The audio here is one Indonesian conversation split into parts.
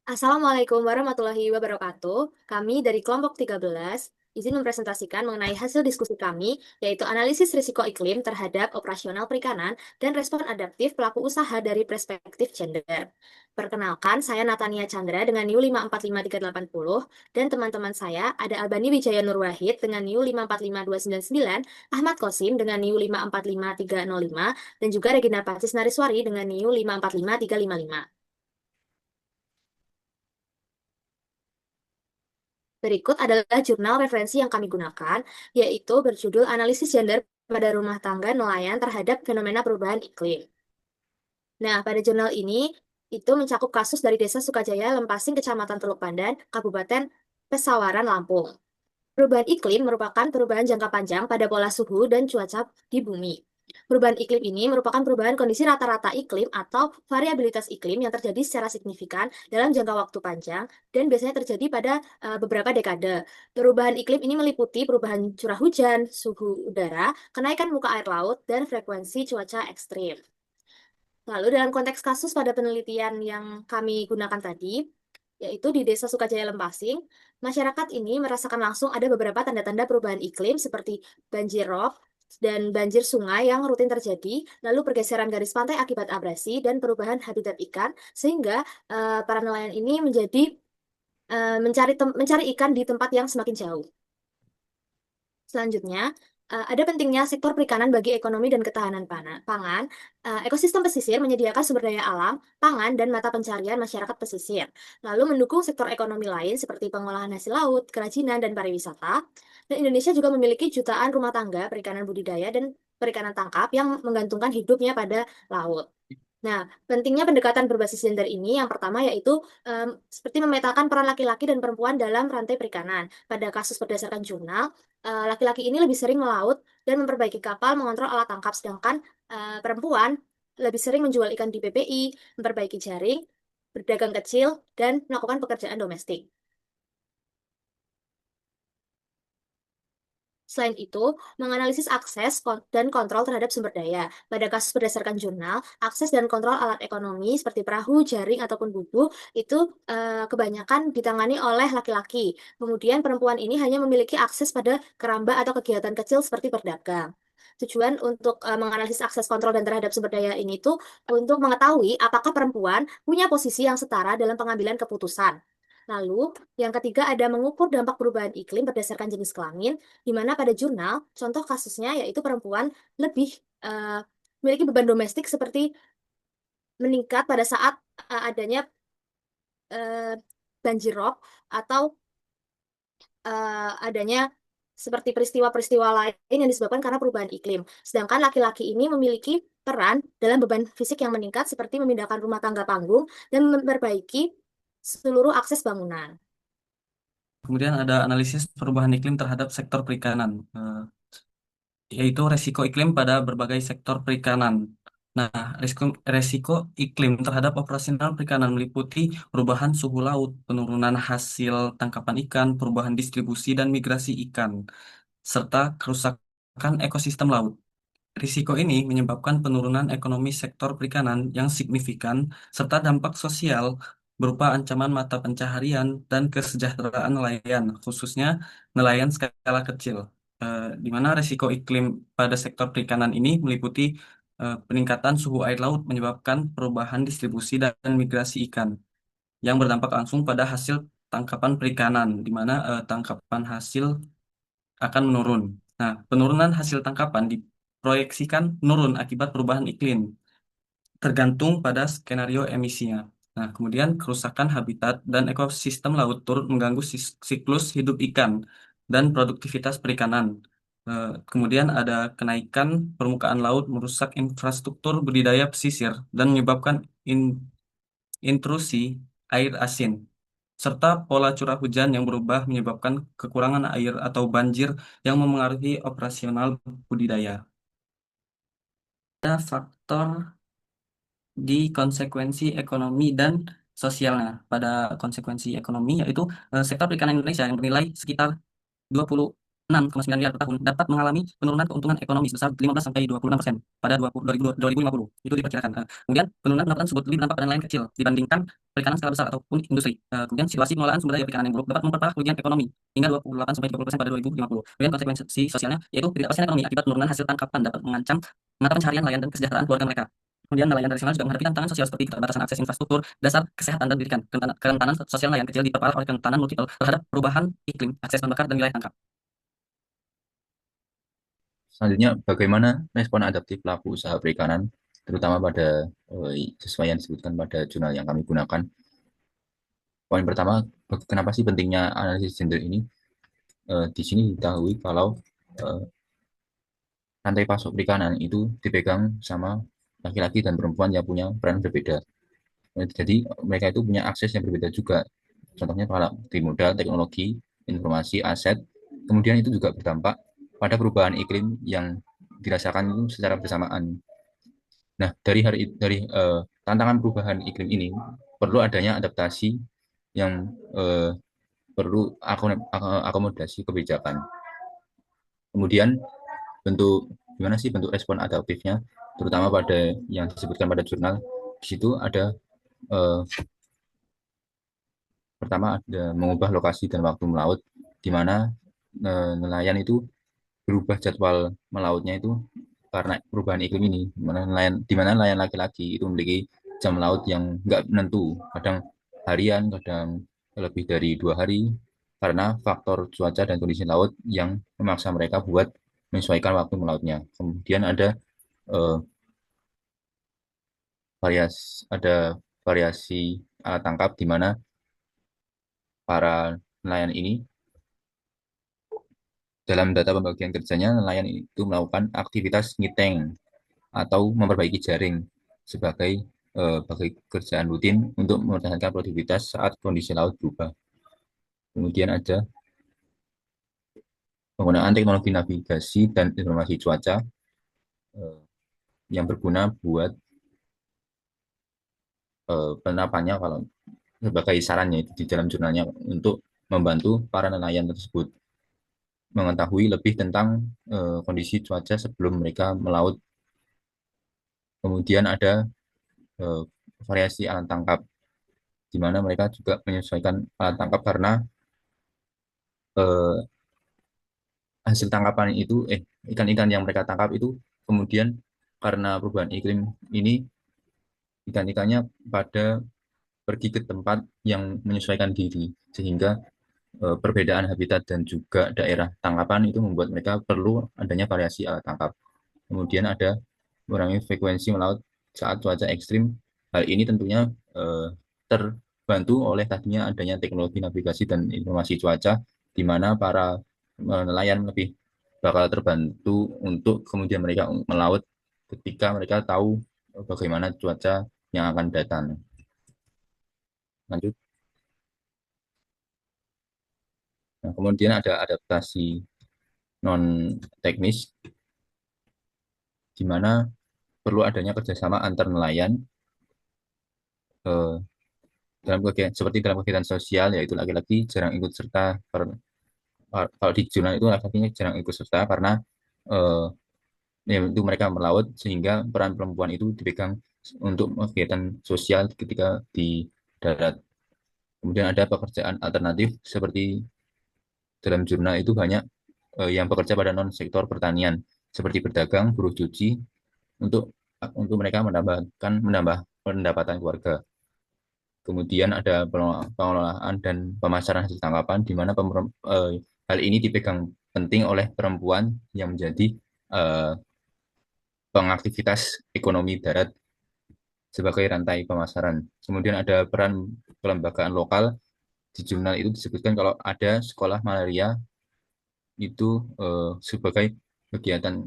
Assalamualaikum warahmatullahi wabarakatuh. Kami dari kelompok 13 izin mempresentasikan mengenai hasil diskusi kami, yaitu analisis risiko iklim terhadap operasional perikanan dan respon adaptif pelaku usaha dari perspektif gender. Perkenalkan, saya Natania Chandra dengan NIU 5453810 dan teman-teman saya ada Albani Wijaya Nur Wahid dengan NIU 5452299, Ahmad Kosim dengan NIU 5453305, dan juga Regina Pacis Nariswari dengan NIU 5453355. Berikut adalah jurnal referensi yang kami gunakan, yaitu berjudul Analisis Gender pada Rumah Tangga Nelayan Terhadap Fenomena Perubahan Iklim. Nah, pada jurnal ini, itu mencakup kasus dari Desa Sukajaya, Lempasing, Kecamatan Teluk Pandan, Kabupaten Pesawaran, Lampung. Perubahan iklim merupakan perubahan jangka panjang pada pola suhu dan cuaca di bumi. Perubahan iklim ini merupakan perubahan kondisi rata-rata iklim atau variabilitas iklim yang terjadi secara signifikan dalam jangka waktu panjang dan biasanya terjadi pada beberapa dekade. Perubahan iklim ini meliputi perubahan curah hujan, suhu udara, kenaikan muka air laut, dan frekuensi cuaca ekstrim. Lalu dalam konteks kasus pada penelitian yang kami gunakan tadi, yaitu di Desa Sukajaya Lempasing, masyarakat ini merasakan langsung ada beberapa tanda-tanda perubahan iklim seperti banjir rob dan banjir sungai yang rutin terjadi, lalu pergeseran garis pantai akibat abrasi dan perubahan habitat ikan, sehingga para nelayan ini menjadi mencari ikan di tempat yang semakin jauh. Selanjutnya, ada pentingnya sektor perikanan bagi ekonomi dan ketahanan pangan. Ekosistem pesisir menyediakan sumber daya alam, pangan, dan mata pencarian masyarakat pesisir. Lalu mendukung sektor ekonomi lain seperti pengolahan hasil laut, kerajinan, dan pariwisata. Dan Indonesia juga memiliki jutaan rumah tangga perikanan budidaya dan perikanan tangkap yang menggantungkan hidupnya pada laut. Nah, pentingnya pendekatan berbasis gender ini yang pertama yaitu seperti memetakan peran laki-laki dan perempuan dalam rantai perikanan. Pada kasus berdasarkan jurnal, laki-laki ini lebih sering melaut dan memperbaiki kapal, mengontrol alat tangkap, sedangkan perempuan lebih sering menjual ikan di PPI, memperbaiki jaring, berdagang kecil, dan melakukan pekerjaan domestik. Selain itu, menganalisis akses dan kontrol terhadap sumber daya. Pada kasus berdasarkan jurnal, akses dan kontrol alat ekonomi seperti perahu, jaring, ataupun buku itu kebanyakan ditangani oleh laki-laki. Kemudian perempuan ini hanya memiliki akses pada keramba atau kegiatan kecil seperti berdagang. Tujuan untuk menganalisis akses kontrol dan terhadap sumber daya ini tuh untuk mengetahui apakah perempuan punya posisi yang setara dalam pengambilan keputusan. Lalu, yang ketiga ada mengukur dampak perubahan iklim berdasarkan jenis kelamin, di mana pada jurnal, contoh kasusnya yaitu perempuan lebih eh, memiliki beban domestik seperti meningkat pada saat adanya eh, banjir rob atau adanya seperti peristiwa-peristiwa lain yang disebabkan karena perubahan iklim. Sedangkan laki-laki ini memiliki peran dalam beban fisik yang meningkat seperti memindahkan rumah tangga panggung dan memperbaiki seluruh akses bangunan. Kemudian ada analisis perubahan iklim terhadap sektor perikanan, yaitu resiko iklim pada berbagai sektor perikanan. Nah, resiko iklim terhadap operasional perikanan meliputi perubahan suhu laut, penurunan hasil tangkapan ikan, perubahan distribusi dan migrasi ikan, serta kerusakan ekosistem laut. Risiko ini menyebabkan penurunan ekonomi sektor perikanan yang signifikan serta dampak sosial berupa ancaman mata pencaharian dan kesejahteraan nelayan, khususnya nelayan skala kecil. Di mana risiko iklim pada sektor perikanan ini meliputi peningkatan suhu air laut menyebabkan perubahan distribusi dan migrasi ikan yang berdampak langsung pada hasil tangkapan perikanan, di mana tangkapan hasil akan menurun. Nah, penurunan hasil tangkapan diproyeksikan menurun akibat perubahan iklim, tergantung pada skenario emisinya. Nah, kemudian kerusakan habitat dan ekosistem laut turut mengganggu siklus hidup ikan dan produktivitas perikanan. Kemudian ada kenaikan permukaan laut merusak infrastruktur budidaya pesisir dan menyebabkan intrusi air asin, serta pola curah hujan yang berubah menyebabkan kekurangan air atau banjir yang memengaruhi operasional budidaya. Ada faktor di konsekuensi ekonomi dan sosialnya. Pada konsekuensi ekonomi yaitu sektor perikanan Indonesia yang bernilai sekitar 20 6,9 miliar per tahun dapat mengalami penurunan keuntungan ekonomi sebesar 15 sampai 26% pada 2050. Itu diperkirakan. Kemudian penurunan pendapatan tersebut lebih berdampak pada nelayan kecil dibandingkan perikanan skala besar ataupun industri. Kemudian situasi pengelolaan sumber daya perikanan yang buruk dapat memperparah kerugian ekonomi hingga 28 sampai 30% pada 2050. Kemudian konsekuensi sosialnya yaitu ketidakpastian ekonomi akibat penurunan hasil tangkapan dapat mengancam mata pencaharian nelayan dan kesejahteraan keluarga mereka. Kemudian nelayan tradisional juga menghadapi tantangan sosial seperti keterbatasan akses infrastruktur, dasar kesehatan dan pendidikan. Kerentanan sosial nelayan kecil diperparah oleh kerentanan multiple terhadap perubahan iklim, akses bahan bakar, dan wilayah tangkap. Selanjutnya, bagaimana respon adaptif pelaku usaha perikanan, terutama pada sesuai yang disebutkan pada jurnal yang kami gunakan. Poin pertama, kenapa sih pentingnya analisis gender ini? Di sini diketahui kalau eh, rantai pasok perikanan itu dipegang sama laki-laki dan perempuan yang punya peran berbeda. Jadi mereka itu punya akses yang berbeda juga. Contohnya kalau di modal, teknologi, informasi, aset, kemudian itu juga berdampak pada perubahan iklim yang dirasakan itu secara bersamaan. Nah, dari tantangan perubahan iklim ini perlu adanya adaptasi yang perlu akomodasi kebijakan. Kemudian bentuk gimana sih bentuk respon adaptifnya, terutama pada yang disebutkan pada jurnal. Di situ ada eh, pertama ada mengubah lokasi dan waktu melaut, di mana nelayan itu berubah jadwal melautnya itu karena perubahan iklim ini, di mana nelayan laki-laki itu memiliki jam laut yang nggak menentu, kadang harian, kadang lebih dari 2 hari, karena faktor cuaca dan kondisi laut yang memaksa mereka buat menyesuaikan waktu melautnya. Kemudian eh, ada variasi alat tangkap di mana para nelayan ini dalam data pembagian kerjanya, nelayan itu melakukan aktivitas ngiteng atau memperbaiki jaring sebagai kerjaan rutin untuk mempertahankan produktivitas saat kondisi laut berubah. Kemudian ada penggunaan teknologi navigasi dan informasi cuaca eh, yang berguna buat penerapannya kalau sebagai sarannya itu di dalam jurnalnya untuk membantu para nelayan tersebut mengetahui lebih tentang kondisi cuaca sebelum mereka melaut. Kemudian ada eh, variasi alat tangkap, di mana mereka juga menyesuaikan alat tangkap karena eh, hasil tangkapan itu ikan-ikan yang mereka tangkap itu kemudian karena perubahan iklim ini ikan-ikannya pada pergi ke tempat yang menyesuaikan diri sehingga perbedaan habitat dan juga daerah tangkapan itu membuat mereka perlu adanya variasi alat tangkap. Kemudian ada mengurangi frekuensi melaut saat cuaca ekstrim. Hal ini tentunya terbantu oleh tadinya adanya teknologi navigasi dan informasi cuaca, di mana para nelayan lebih bakal terbantu untuk kemudian mereka melaut ketika mereka tahu bagaimana cuaca yang akan datang. Lanjut. Nah, kemudian ada adaptasi non teknis, di mana perlu adanya kerjasama antar nelayan eh, seperti dalam kegiatan sosial, yaitu laki-laki jarang ikut serta. Kalau di zona itu laki-lakinya jarang ikut serta karena eh, ya, itu mereka melaut sehingga peran perempuan itu dipegang untuk kegiatan sosial ketika di darat. Kemudian ada pekerjaan alternatif seperti dalam jurnal itu banyak yang bekerja pada non sektor pertanian seperti berdagang, buruh cuci untuk mereka menambah pendapatan keluarga. Kemudian ada pengelolaan dan pemasaran hasil tangkapan, di mana hal ini dipegang penting oleh perempuan yang menjadi eh, pengaktivitas ekonomi darat sebagai rantai pemasaran. Kemudian ada peran kelembagaan lokal. Di jurnal itu disebutkan kalau ada sekolah malaria itu sebagai kegiatan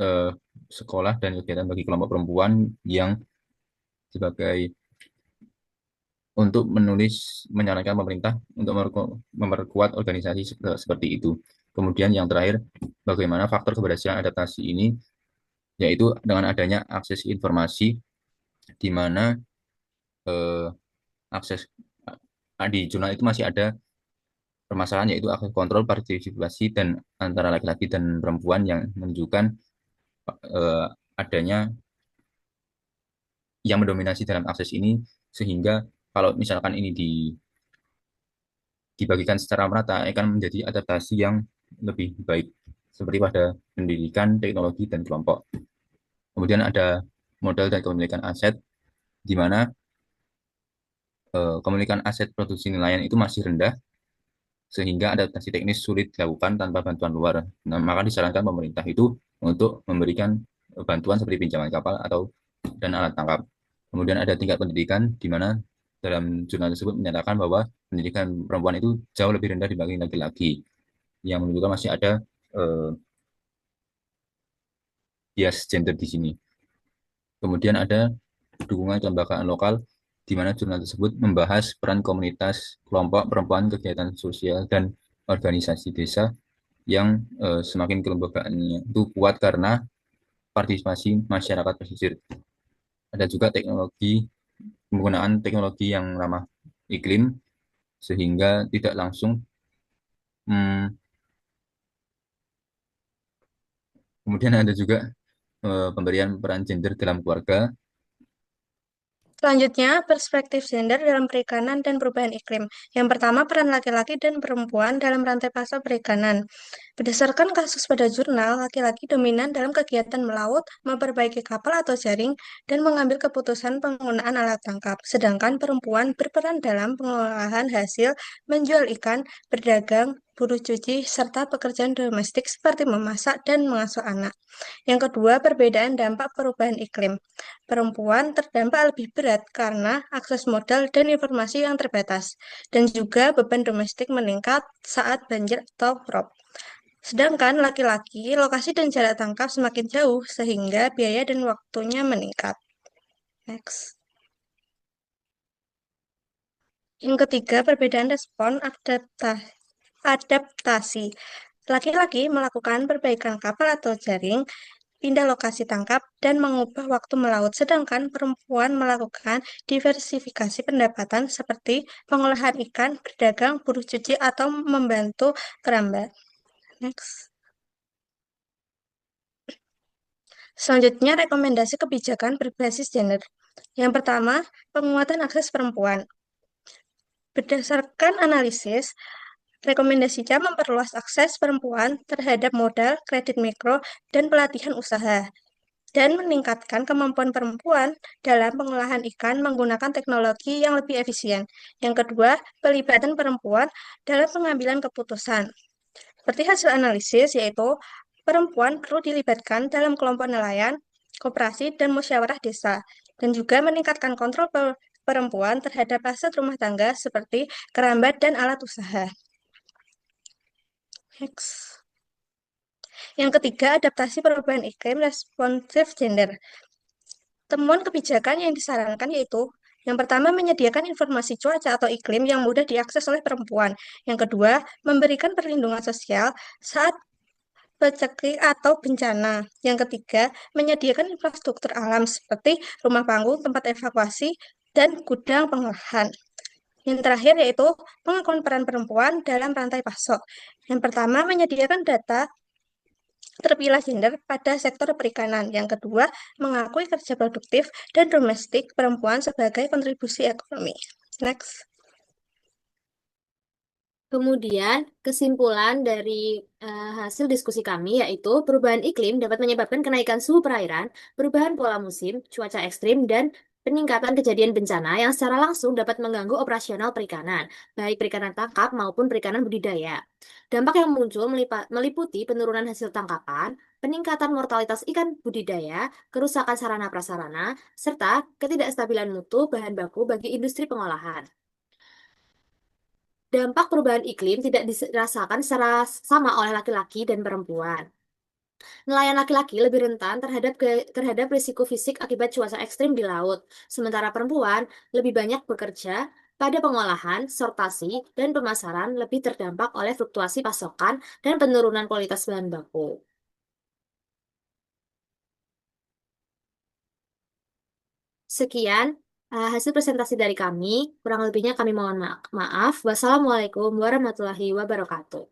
eh, sekolah dan kegiatan bagi kelompok perempuan yang sebagai untuk menyarankan pemerintah untuk memperkuat organisasi seperti itu. Kemudian yang terakhir, bagaimana faktor keberhasilan adaptasi ini, yaitu dengan adanya akses informasi, di mana eh, akses di jurnal itu masih ada permasalahan yaitu akses kontrol partisipasi dan antara laki-laki dan perempuan yang menunjukkan eh, adanya yang mendominasi dalam akses ini sehingga kalau misalkan ini dibagikan secara merata akan menjadi adaptasi yang lebih baik seperti pada pendidikan, teknologi, dan kelompok. Kemudian ada modal dan kepemilikan aset di mana kepemilikan aset produksi nelayan itu masih rendah sehingga adaptasi teknis sulit dilakukan tanpa bantuan luar. Nah, maka disarankan pemerintah itu untuk memberikan bantuan seperti pinjaman kapal atau dan alat tangkap. Kemudian ada tingkat pendidikan di mana dalam jurnal tersebut menyatakan bahwa pendidikan perempuan itu jauh lebih rendah dibanding laki-laki, yang menunjukkan masih ada eh, bias gender di sini. Kemudian ada dukungan kelembagaan lokal di mana jurnal tersebut membahas peran komunitas, kelompok perempuan, kegiatan sosial, dan organisasi desa yang semakin kelembagaannya itu kuat karena partisipasi masyarakat pesisir. Ada juga penggunaan teknologi yang ramah iklim sehingga tidak langsung hmm, kemudian ada juga pemberian peran gender dalam keluarga. Selanjutnya, perspektif gender dalam perikanan dan perubahan iklim. Yang pertama, peran laki-laki dan perempuan dalam rantai pasok perikanan. Berdasarkan kasus pada jurnal, laki-laki dominan dalam kegiatan melaut, memperbaiki kapal atau jaring, dan mengambil keputusan penggunaan alat tangkap. Sedangkan perempuan berperan dalam pengolahan hasil, menjual ikan, berdagang, buruh cuci, serta pekerjaan domestik seperti memasak dan mengasuh anak. Yang kedua, perbedaan dampak perubahan iklim. Perempuan terdampak lebih berat karena akses modal dan informasi yang terbatas, dan juga beban domestik meningkat saat banjir atau rob. Sedangkan laki-laki, lokasi dan jarak tangkap semakin jauh, sehingga biaya dan waktunya meningkat. Next. Yang ketiga, perbedaan respon adaptasi. Laki-laki melakukan perbaikan kapal atau jaring, pindah lokasi tangkap, dan mengubah waktu melaut, sedangkan perempuan melakukan diversifikasi pendapatan seperti pengolahan ikan, berdagang, buruh cuci, atau membantu keramba. Next. Selanjutnya, rekomendasi kebijakan berbasis gender. Yang pertama, penguatan akses perempuan. Berdasarkan analisis, rekomendasinya memperluas akses perempuan terhadap modal, kredit mikro, dan pelatihan usaha, dan meningkatkan kemampuan perempuan dalam pengolahan ikan menggunakan teknologi yang lebih efisien. Yang kedua, pelibatan perempuan dalam pengambilan keputusan. Seperti hasil analisis, yaitu perempuan perlu dilibatkan dalam kelompok nelayan, koperasi, dan musyawarah desa, dan juga meningkatkan kontrol perempuan terhadap aset rumah tangga seperti kerambat dan alat usaha. Next. Yang ketiga, adaptasi perubahan iklim responsif gender. Temuan kebijakan yang disarankan yaitu yang pertama, menyediakan informasi cuaca atau iklim yang mudah diakses oleh perempuan. Yang kedua, memberikan perlindungan sosial saat paceklik atau bencana. Yang ketiga, menyediakan infrastruktur alam seperti rumah panggung, tempat evakuasi, dan gudang pengolahan. Yang terakhir yaitu pengakuan peran perempuan dalam rantai pasok. Yang pertama, menyediakan data terpilah gender pada sektor perikanan. Yang kedua, mengakui kerja produktif dan domestik perempuan sebagai kontribusi ekonomi. Next. Kemudian, kesimpulan dari hasil diskusi kami yaitu perubahan iklim dapat menyebabkan kenaikan suhu perairan, perubahan pola musim, cuaca ekstrim, dan peningkatan kejadian bencana yang secara langsung dapat mengganggu operasional perikanan, baik perikanan tangkap maupun perikanan budidaya. Dampak yang muncul meliputi penurunan hasil tangkapan, peningkatan mortalitas ikan budidaya, kerusakan sarana prasarana, serta ketidakstabilan mutu bahan baku bagi industri pengolahan. Dampak perubahan iklim tidak dirasakan secara sama oleh laki-laki dan perempuan. Nelayan laki-laki lebih rentan terhadap risiko fisik akibat cuaca ekstrim di laut, sementara perempuan lebih banyak bekerja pada pengolahan, sortasi, dan pemasaran lebih terdampak oleh fluktuasi pasokan dan penurunan kualitas bahan baku. Sekian Hasil presentasi dari kami, kurang lebihnya kami mohon maaf. Wassalamualaikum warahmatullahi wabarakatuh.